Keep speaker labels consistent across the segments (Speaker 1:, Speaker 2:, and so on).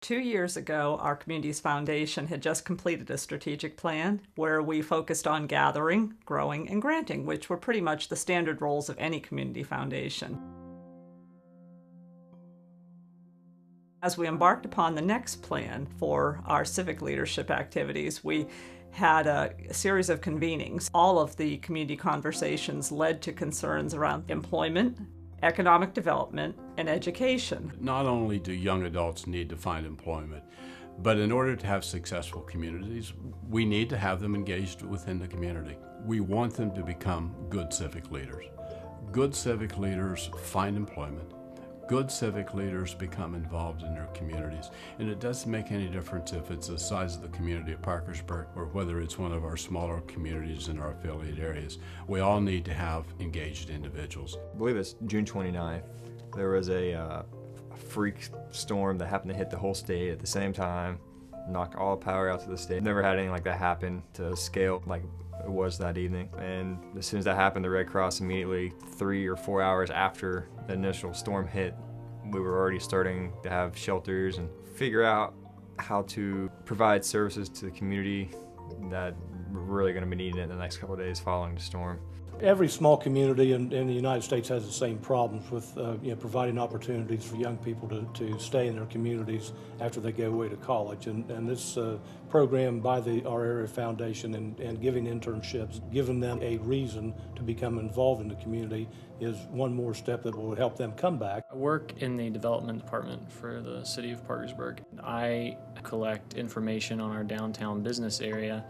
Speaker 1: 2 years ago, our Communities Foundation had just completed a strategic plan where we focused on gathering, growing, and granting, which were pretty much the standard roles of any community foundation. As we embarked upon the next plan for our civic leadership activities, we had a series of convenings. All of the community conversations led to concerns around employment, economic development, and education.
Speaker 2: Not only do young adults need to find employment, but in order to have successful communities, we need to have them engaged within the community. We want them to become good civic leaders. Good civic leaders find employment. Good civic leaders become involved in their communities. And it doesn't make any difference if it's the size of the community of Parkersburg or whether it's one of our smaller communities in our affiliate areas. We all need to have engaged individuals.
Speaker 3: I believe it's June 29th. There was a freak storm that happened to hit the whole state at the same time, knock all the power out to the state. Never had anything like that happen to a scale like it was that evening. And as soon as that happened, the Red Cross immediately, 3 or 4 hours after the initial storm hit, we were already starting to have shelters and figure out how to provide services to the community that we're really going to be needing in the next couple of days following the storm.
Speaker 4: Every small community in the United States has the same problems with providing opportunities for young people to stay in their communities after they go away to college. And this program by our area foundation and giving internships, giving them a reason to become involved in the community is one more step that will help them come back.
Speaker 5: I work in the development department for the city of Parkersburg. I collect information on our downtown business area.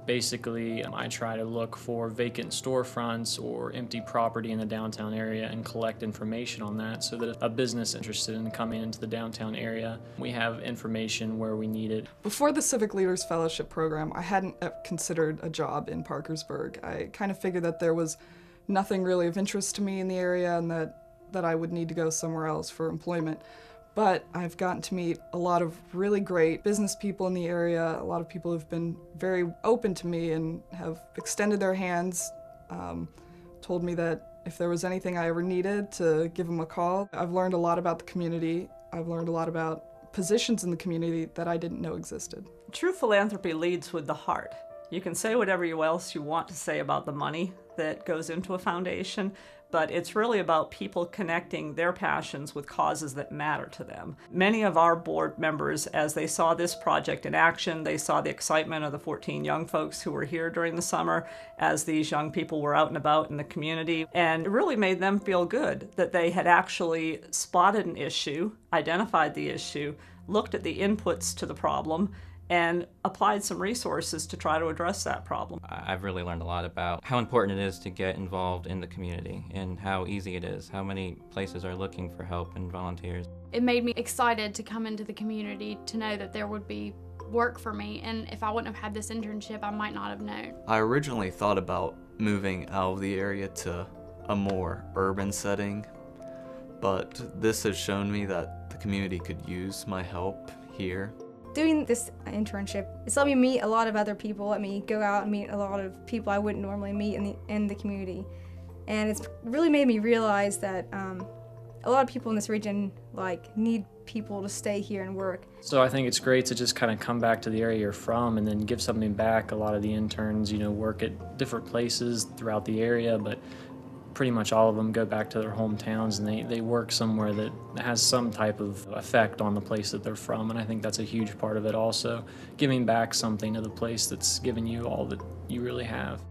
Speaker 5: Basically, I try to look for vacant storefronts or empty property in the downtown area and collect information on that so that a business interested in coming into the downtown area, we have information where we need it.
Speaker 6: Before the Civic Leaders Fellowship program, I hadn't considered a job in Parkersburg. I kind of figured that there was nothing really of interest to me in the area and that I would need to go somewhere else for employment. But I've gotten to meet a lot of really great business people in the area. A lot of people have been very open to me and have extended their hands, told me that if there was anything I ever needed to give them a call. I've learned a lot about the community. I've learned a lot about positions in the community that I didn't know existed.
Speaker 1: True philanthropy leads with the heart. You can say whatever else you want to say about the money that goes into a foundation, but it's really about people connecting their passions with causes that matter to them. Many of our board members, as they saw this project in action, they saw the excitement of the 14 young folks who were here during the summer as these young people were out and about in the community, and it really made them feel good that they had actually spotted an issue, identified the issue, looked at the inputs to the problem, and applied some resources to try to address that problem.
Speaker 7: I've really learned a lot about how important it is to get involved in the community and how easy it is, how many places are looking for help and volunteers.
Speaker 8: It made me excited to come into the community, to know that there would be work for me, and if I wouldn't have had this internship, I might not have known.
Speaker 9: I originally thought about moving out of the area to a more urban setting, but this has shown me that the community could use my help here.
Speaker 10: Doing this internship, it's let me meet a lot of other people, let me go out and meet a lot of people I wouldn't normally meet in the community. And it's really made me realize that a lot of people in this region need people to stay here and work.
Speaker 5: So I think it's great to just kind of come back to the area you're from and then give something back. A lot of the interns, work at different places throughout the area, but pretty much all of them go back to their hometowns and they work somewhere that has some type of effect on the place that they're from, and I think that's a huge part of it also, giving back something to the place that's given you all that you really have.